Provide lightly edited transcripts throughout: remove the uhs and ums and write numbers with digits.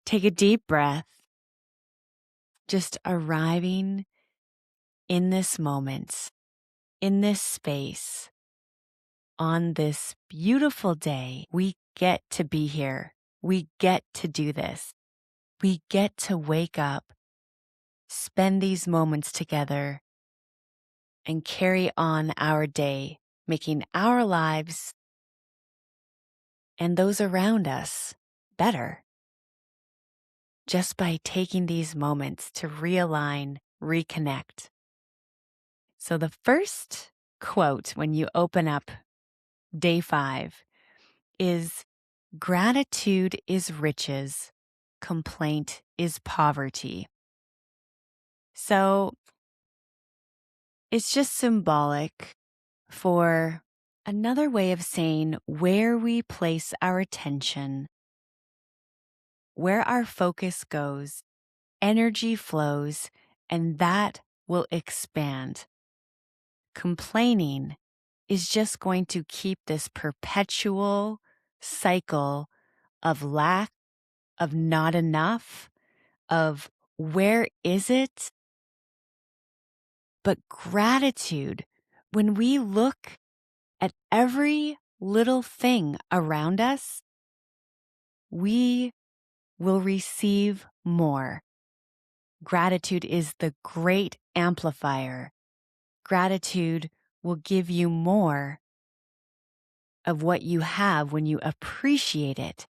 Take a deep breath, just arriving in this moment, in this space, on this beautiful day. We get to be here. We get to do this. We get to wake up, spend these moments together, and carry on our day, making our lives and those around us better. Just by taking these moments to realign, reconnect. So the first quote when you open up day 5 is, "Gratitude is riches, complaint is poverty." So it's just symbolic for another way of saying where we place our attention, where our focus goes, energy flows, and that will expand. Complaining is just going to keep this perpetual cycle of lack, of not enough, of where is it? But gratitude, when we look at every little thing around us, we will receive more. Gratitude is the great amplifier. Gratitude will give you more of what you have when you appreciate it.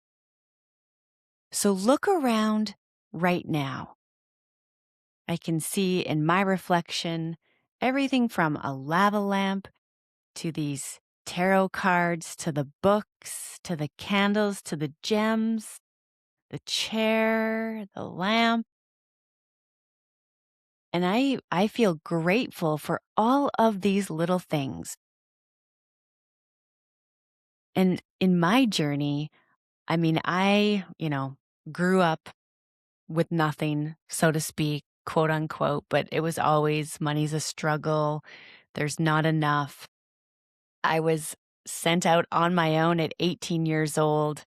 So look around right now. I can see in my reflection everything from a lava lamp to these tarot cards, to the books, to the candles, to the gems, the chair, the lamp. And I feel grateful for all of these little things. And in my journey, I mean, I grew up with nothing, so to speak, quote unquote, but it was always money's a struggle. There's not enough. I was sent out on my own at 18 years old.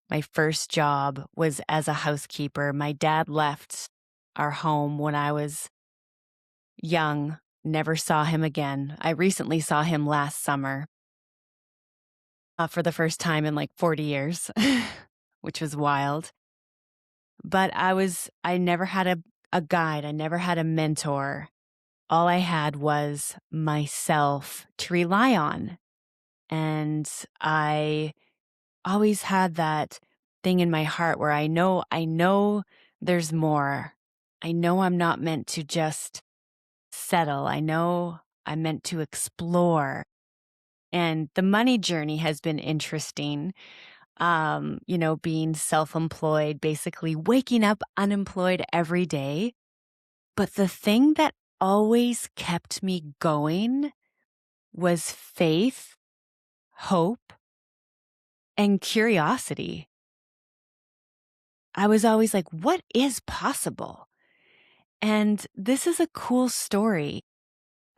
My first job was as a housekeeper. My dad left our home when I was young, never saw him again. I recently saw him last summer for the first time in like 40 years, which was wild. But I never had a guide. I never had a mentor. All I had was myself to rely on. And I always had that thing in my heart where I know there's more. I know I'm not meant to just settle. I know I'm meant to explore. And the money journey has been interesting. Being self-employed, basically waking up unemployed every day. But the thing that always kept me going was faith, hope, and curiosity. I was always like, what is possible? And this is a cool story.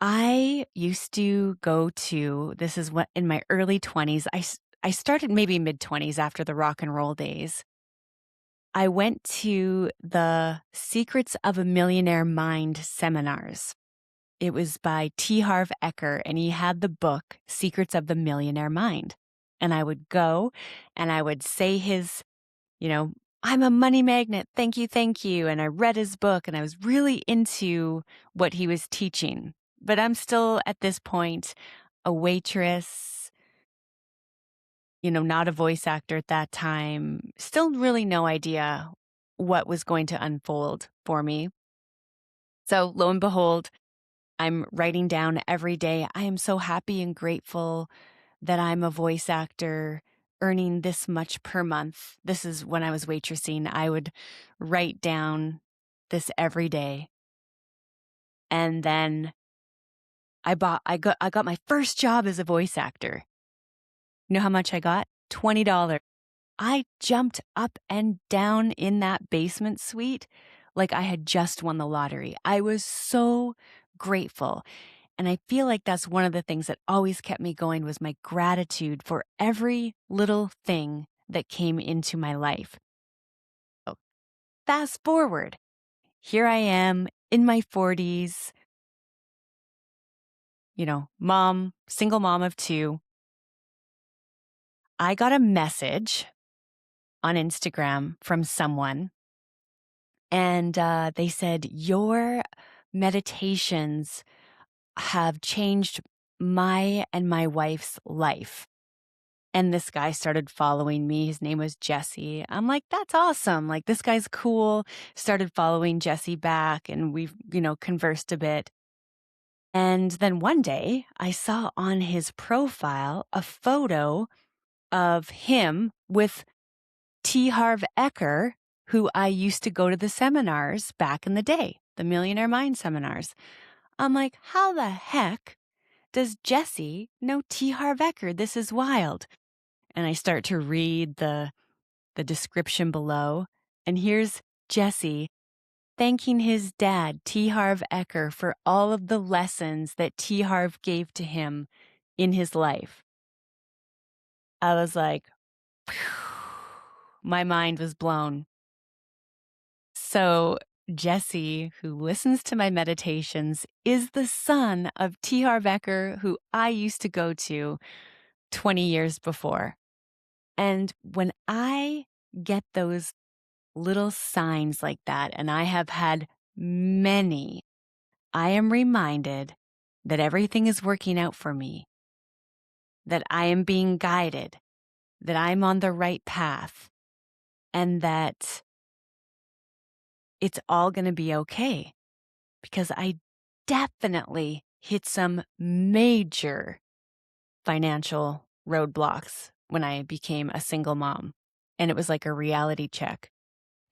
I used to go to, this is what in my early 20s, I started maybe mid 20s after the rock and roll days. I went to the Secrets of a Millionaire Mind seminars. It was by T. Harv Eker, and he had the book, Secrets of the Millionaire Mind. And I would go and I would say his, I'm a money magnet. Thank you. Thank you. And I read his book and I was really into what he was teaching. But I'm still at this point a waitress, not a voice actor at that time. Still really no idea what was going to unfold for me. So lo and behold, I'm writing down every day. I am so happy and grateful that I'm a voice actor earning this much per month. This is when I was waitressing. I would write down this every day. And then I got my first job as a voice actor. You know how much I got? $20. I jumped up and down in that basement suite like I had just won the lottery. I was so grateful. And I feel like that's one of the things that always kept me going was my gratitude for every little thing that came into my life. fast forward. Here I am in my 40s, mom, single mom of two. I got a message on Instagram from someone, and they said, your meditations have changed my and my wife's life. And this guy started following me. His name was Jesse. I'm like, that's awesome. Like, this guy's cool. Started following Jesse back, and we've, conversed a bit. And then one day I saw on his profile a photo of him with T. Harv Eker, who I used to go to the seminars back in the day, the Millionaire Mind seminars. I'm like, how the heck does Jesse know T. Harv Eker? This is wild. And I start to read the description below. And here's Jesse thanking his dad, T. Harv Eker, for all of the lessons that T. Harv gave to him in his life. I was like, phew, my mind was blown. So Jesse, who listens to my meditations, is the son of T. Harv Eker, who I used to go to 20 years before. And when I get those little signs like that, and I have had many, I am reminded that everything is working out for me, that I am being guided, that I'm on the right path, and that it's all going to be okay, because I definitely hit some major financial roadblocks when I became a single mom. And it was like a reality check.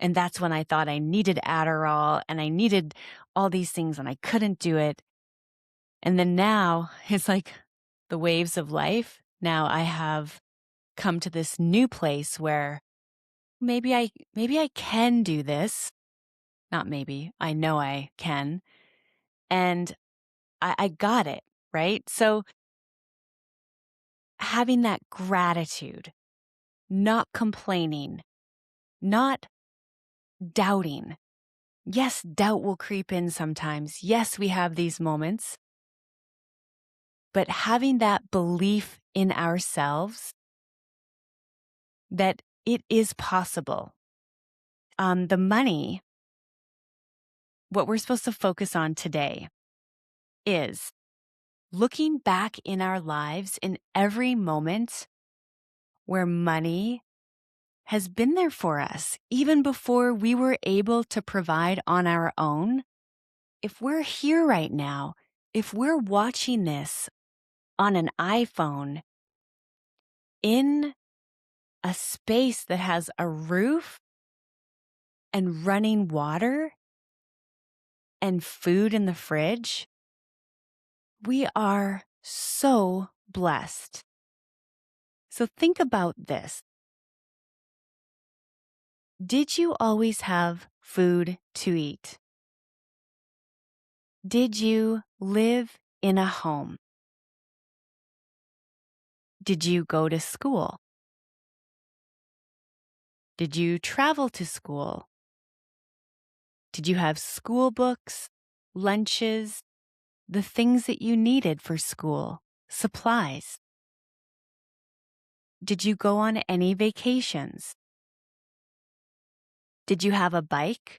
And that's when I thought I needed Adderall and I needed all these things and I couldn't do it. And then now it's like the waves of life. Now I have come to this new place where maybe I can do this. Not maybe, I know I can. And I got it, right? So having that gratitude, not complaining, not doubting. Yes, doubt will creep in sometimes. Yes, we have these moments. But having that belief in ourselves that it is possible. The money, what we're supposed to focus on today is looking back in our lives in every moment where money has been there for us, even before we were able to provide on our own. If we're here right now, if we're watching this on an iPhone in a space that has a roof and running water and food in the fridge, we are so blessed. So think about this. Did you always have food to eat? Did you live in a home? Did you go to school? Did you travel to school? Did you have school books, lunches, the things that you needed for school, supplies? Did you go on any vacations? Did you have a bike,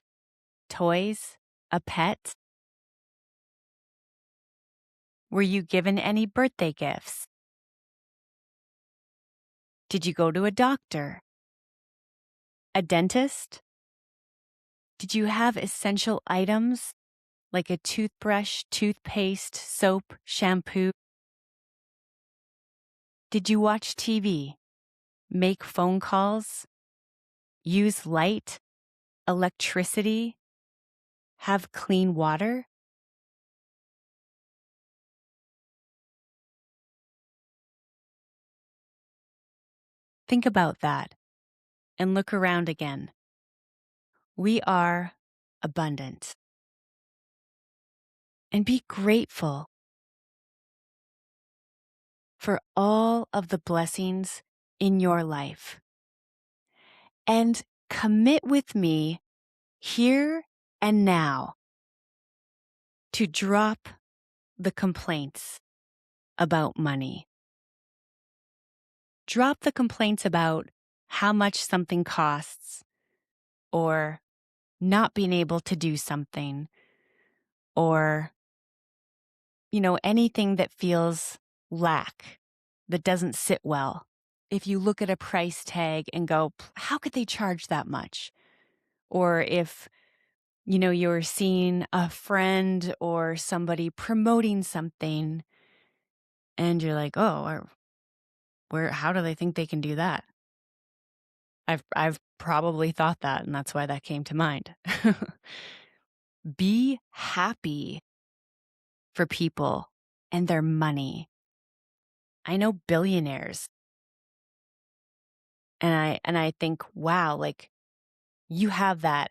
toys, a pet? Were you given any birthday gifts? Did you go to a doctor? A dentist? Did you have essential items like a toothbrush, toothpaste, soap, shampoo? Did you watch TV, make phone calls, use light, electricity, have clean water? Think about that and look around again. We are abundant. And be grateful for all of the blessings in your life. And commit with me here and now to drop the complaints about money. Drop the complaints about how much something costs, or not being able to do something, or, anything that feels lack, that doesn't sit well. If you look at a price tag and go, how could they charge that much? Or if, you're seeing a friend or somebody promoting something and you're like, oh, how do they think they can do that? I've probably thought that, and that's why that came to mind. Be happy for people and their money. I know billionaires, and I think, wow, like, you have that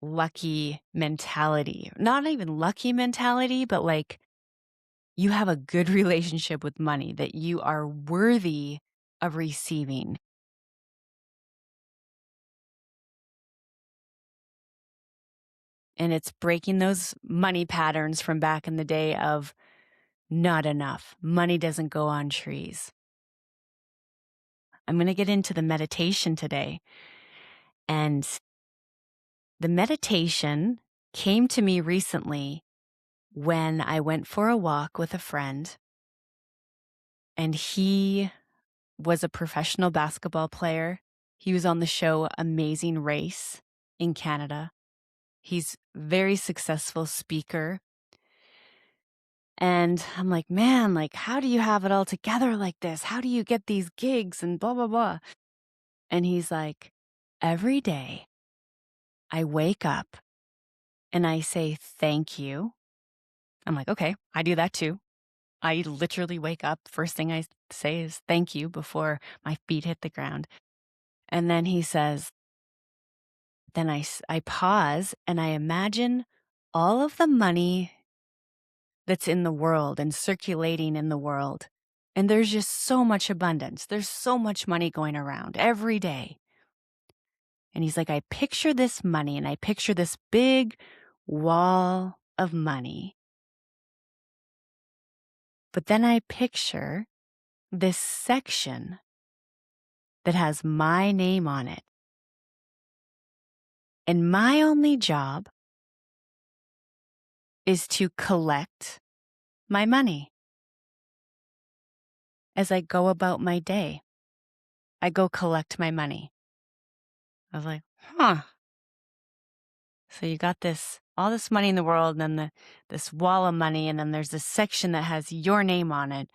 lucky mentality. Not even lucky mentality, but like, you have a good relationship with money, that you are worthy of receiving. And it's breaking those money patterns from back in the day of not enough. Money doesn't go on trees. I'm going to get into the meditation today. And the meditation came to me recently when I went for a walk with a friend. And he was a professional basketball player. He was on the show Amazing Race in Canada. He's a very successful speaker. And I'm like, man, like, how do you have it all together like this? How do you get these gigs and blah, blah, blah? And he's like, every day I wake up and I say, thank you. I'm like, okay, I do that too. I literally wake up. First thing I say is thank you before my feet hit the ground. And then he says, then I pause and I imagine all of the money that's in the world and circulating in the world. And there's just so much abundance. There's so much money going around every day. And he's like, I picture this money and I picture this big wall of money. But then I picture this section that has my name on it. And my only job is to collect my money as I go about my day. I go collect my money. I was like, huh. So you got all this money in the world, and then this wall of money, and then there's this section that has your name on it.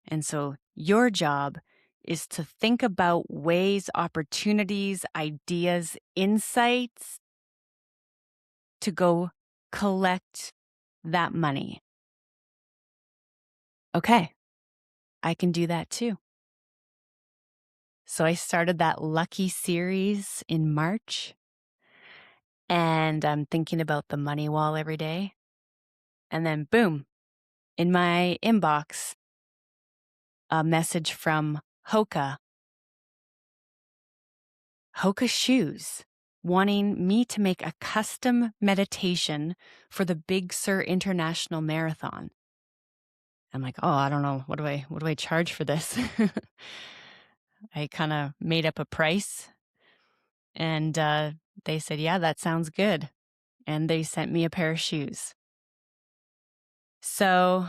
And so your job is to think about ways, opportunities, ideas, insights to go collect that money. Okay, I can do that too. So I started that Lucky series in March, and I'm thinking about the money wall every day. And then boom, in my inbox, a message from Hoka Shoes, wanting me to make a custom meditation for the Big Sur International Marathon. I'm like, oh, I don't know. What do I charge for this? I kind of made up a price, and they said, yeah, that sounds good. And they sent me a pair of shoes. So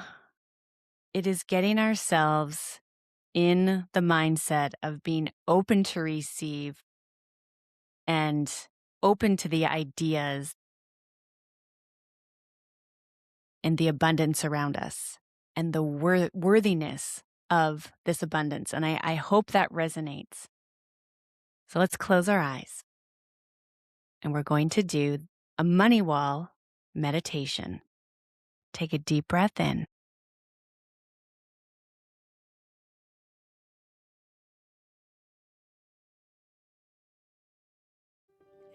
it is getting ourselves in the mindset of being open to receive and open to the ideas and the abundance around us and the worthiness of this abundance. And I hope that resonates. So let's close our eyes. And we're going to do a money wall meditation. Take a deep breath in.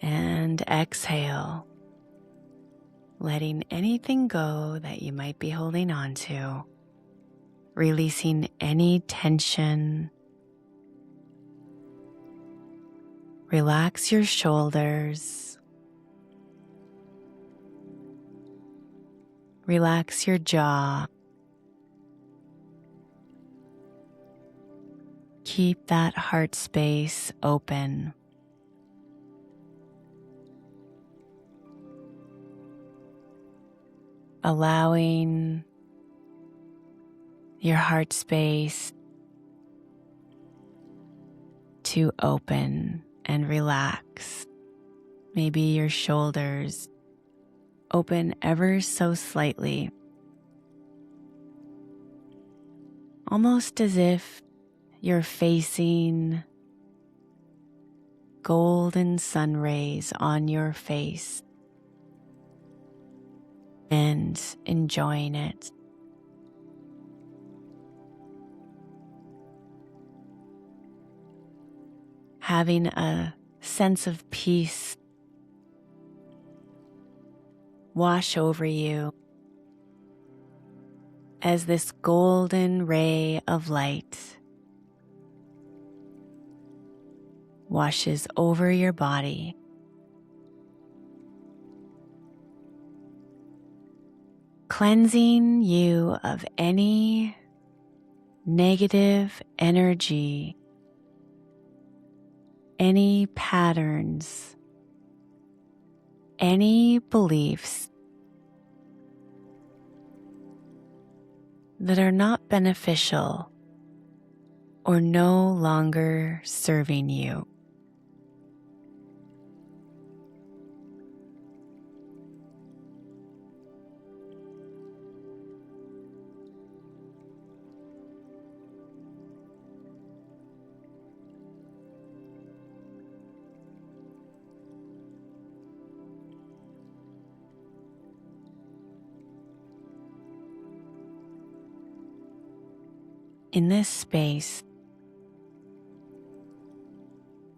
And exhale, letting anything go that you might be holding on to, releasing any tension. Relax your shoulders, Relax your jaw. Keep that heart space open. Allowing your heart space to open and relax. Maybe your shoulders open ever so slightly, almost as if you're facing golden sun rays on your face and enjoying it. Having a sense of peace wash over you as this golden ray of light washes over your body, cleansing you of any negative energy, any patterns, any beliefs that are not beneficial or no longer serving you. In this space,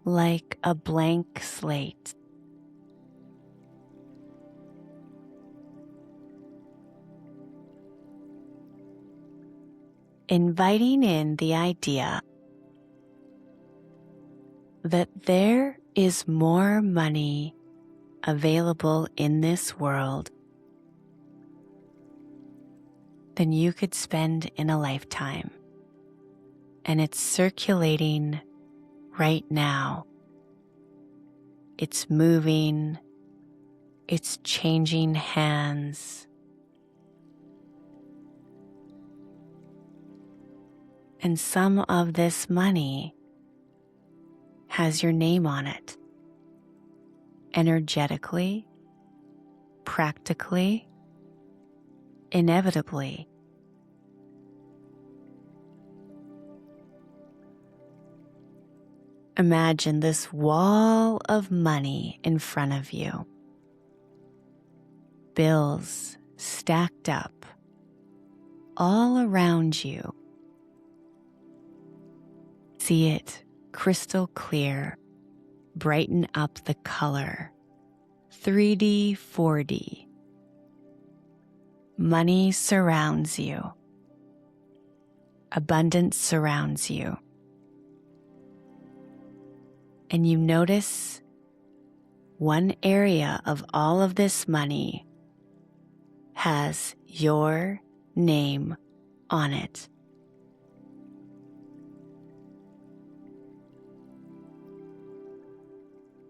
like a blank slate, inviting in the idea that there is more money available in this world than you could spend in a lifetime. And it's circulating right now. It's moving. It's changing hands. And some of this money has your name on it. Energetically, practically, inevitably. Imagine this wall of money in front of you. Bills stacked up all around you. See it crystal clear, brighten up the color. 3D, 4D. Money surrounds you. Abundance surrounds you. And you notice one area of all of this money has your name on it.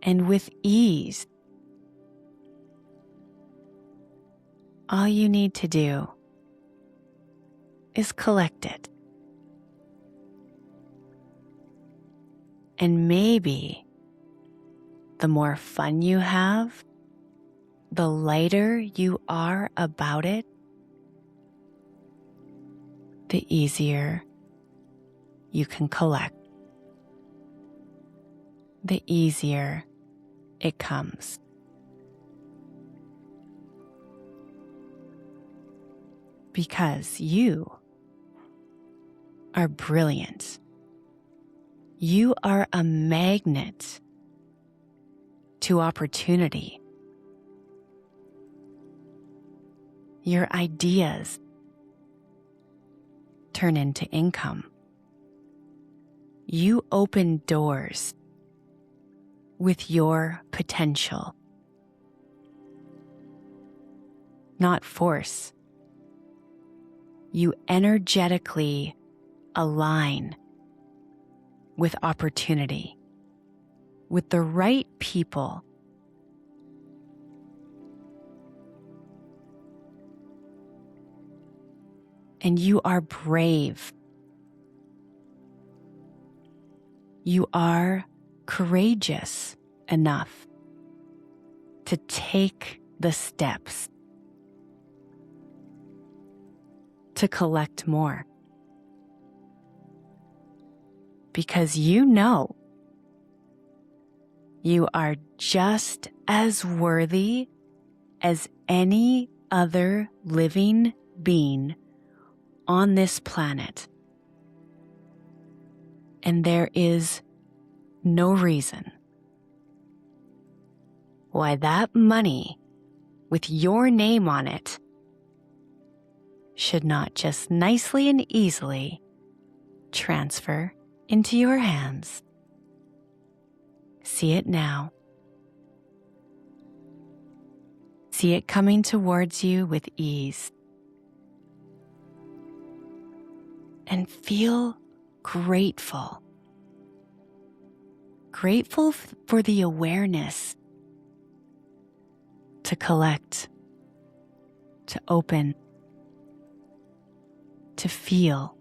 And with ease, all you need to do is collect it. And maybe the more fun you have, the lighter you are about it, the easier you can collect. The easier it comes. Because you are brilliant. You are a magnet to opportunity. Your ideas turn into income. You open doors with your potential. Not force, you energetically align with opportunity, with the right people. And you are brave. You are courageous enough to take the steps to collect more. Because you know you are just as worthy as any other living being on this planet. And there is no reason why that money with your name on it should not just nicely and easily transfer into your hands. See it now. See it coming towards you with ease. And feel grateful. Grateful for the awareness to collect, to open, to feel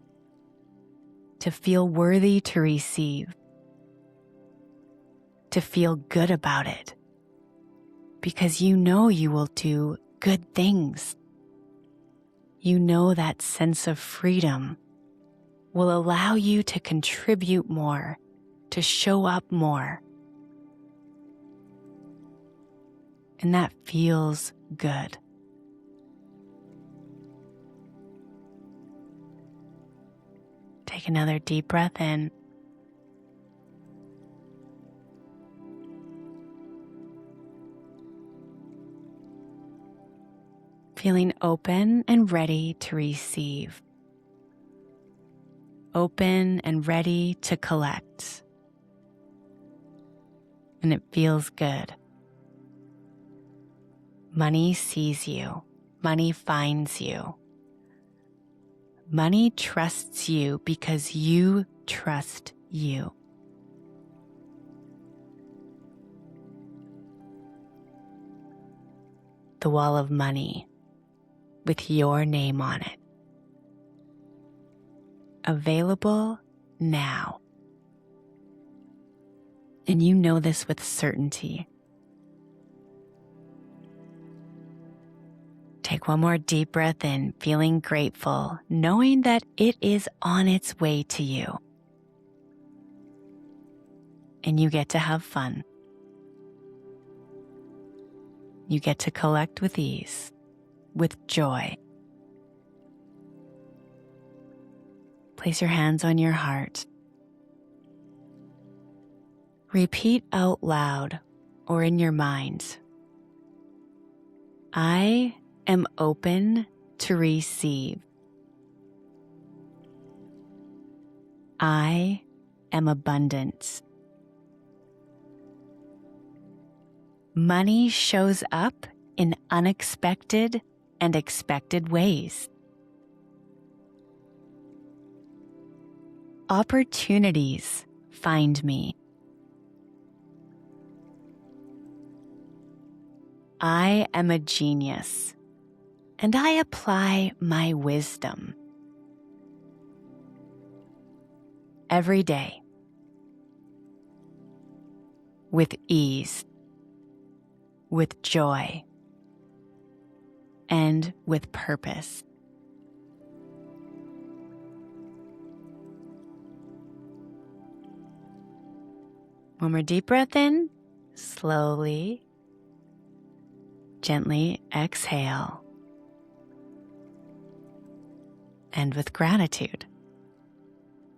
worthy to receive, to feel good about it, because you know you will do good things. You know that sense of freedom will allow you to contribute more, to show up more. And that feels good. Take another deep breath in. Feeling open and ready to receive. Open and ready to collect. And it feels good. Money sees you. Money finds you. Money trusts you because you trust you. The wall of money with your name on it. Available now. And you know this with certainty. Take one more deep breath in, feeling grateful, knowing that it is on its way to you. And you get to have fun. You get to collect with ease, with joy. Place your hands on your heart. Repeat out loud or in your mind, I am open to receive. I am abundant. Money shows up in unexpected and expected ways. Opportunities find me. I am a genius, and I apply my wisdom every day with ease, with joy, and with purpose. One more deep breath in, slowly, gently exhale. And with gratitude,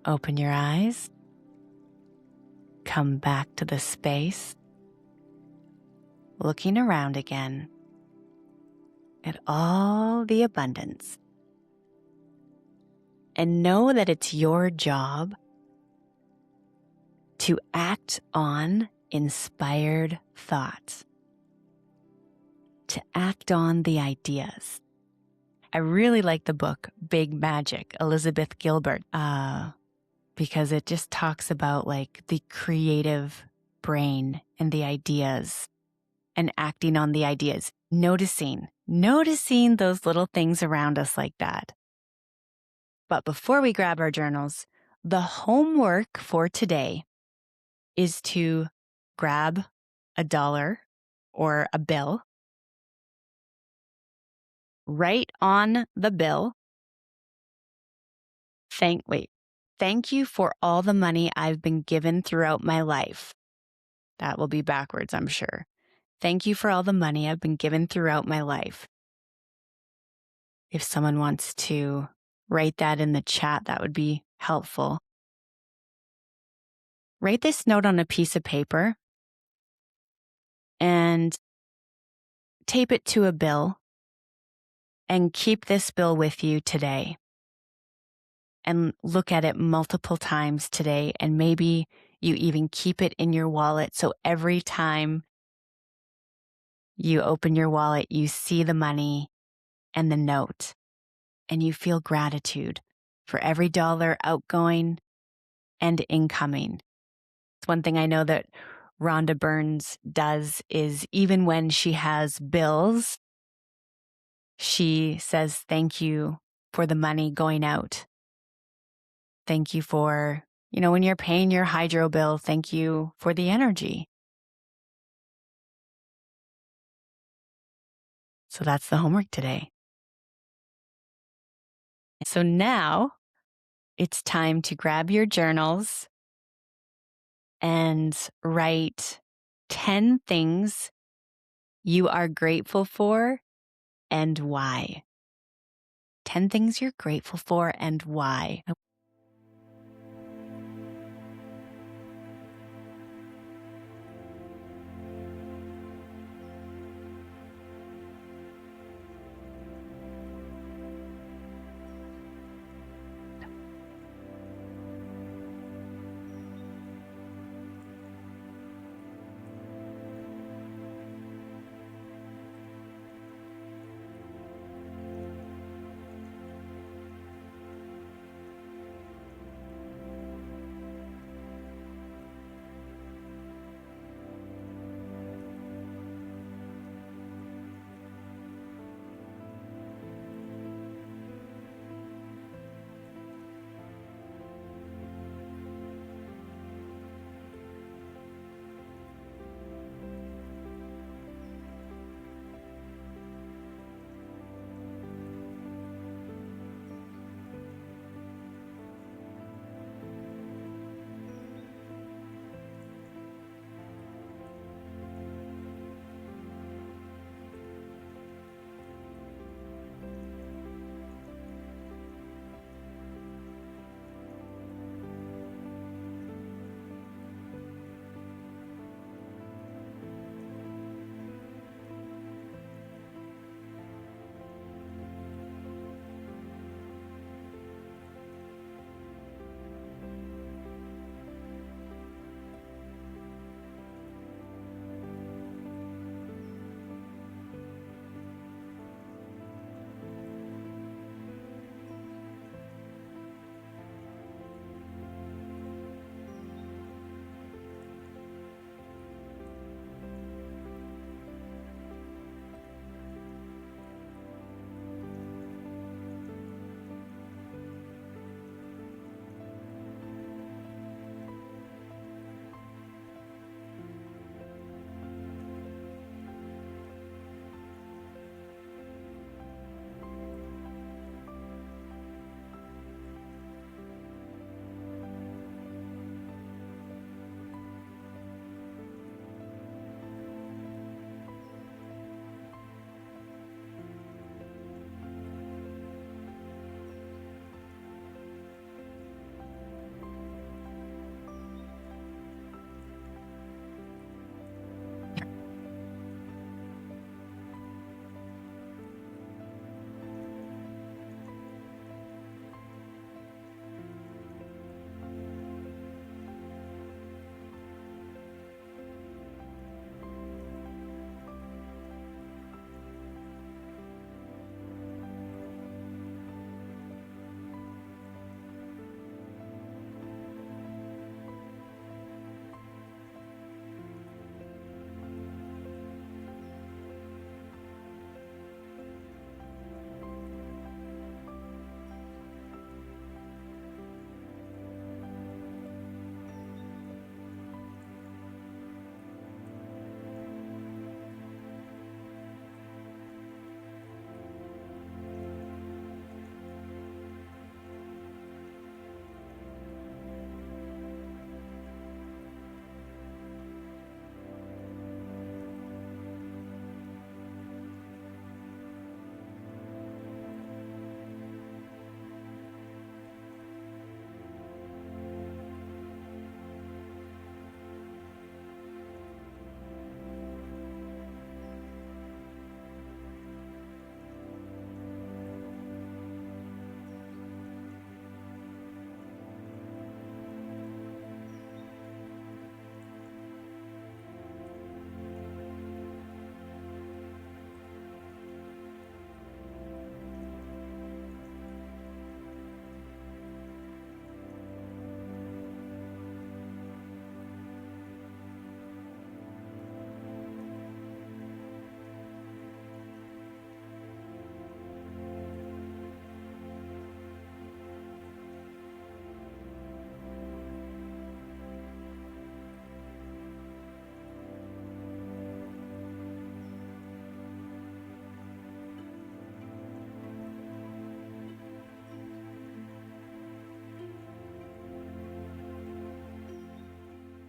open your eyes, come back to the space, looking around again at all the abundance. And know that it's your job to act on inspired thoughts, to act on the ideas, I really like the book Big Magic, Elizabeth Gilbert, because it just talks about like the creative brain and the ideas and acting on the ideas, noticing those little things around us like that. But before we grab our journals, the homework for today is to grab a dollar or a bill, write on the bill, thank you for all the money I've been given throughout my life. That will be backwards, I'm sure. Thank you for all the money I've been given throughout my life. If someone wants to write that in the chat, that would be helpful. Write this note on a piece of paper and tape it to a bill and keep this bill with you today. And look at it multiple times today. And maybe you even keep it in your wallet. So every time you open your wallet, you see the money and the note, and you feel gratitude for every dollar outgoing and incoming. It's one thing I know that Rhonda Byrne does is even when she has bills, she says, thank you for the money going out. Thank you for, when you're paying your hydro bill, thank you for the energy. So that's the homework today. So now it's time to grab your journals and write 10 things you are grateful for and why. 10 things you're grateful for and why.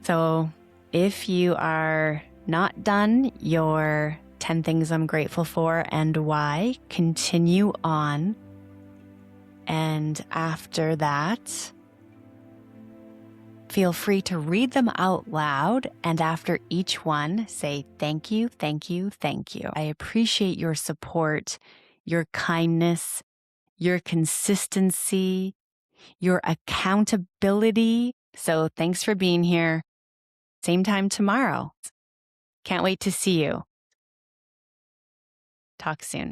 So if you are not done your 10 things I'm grateful for and why, continue on. And after that, feel free to read them out loud. And after each one, say thank you, thank you, thank you. I appreciate your support, your kindness, your consistency, your accountability. So thanks for being here. Same time tomorrow. Can't wait to see you. Talk soon.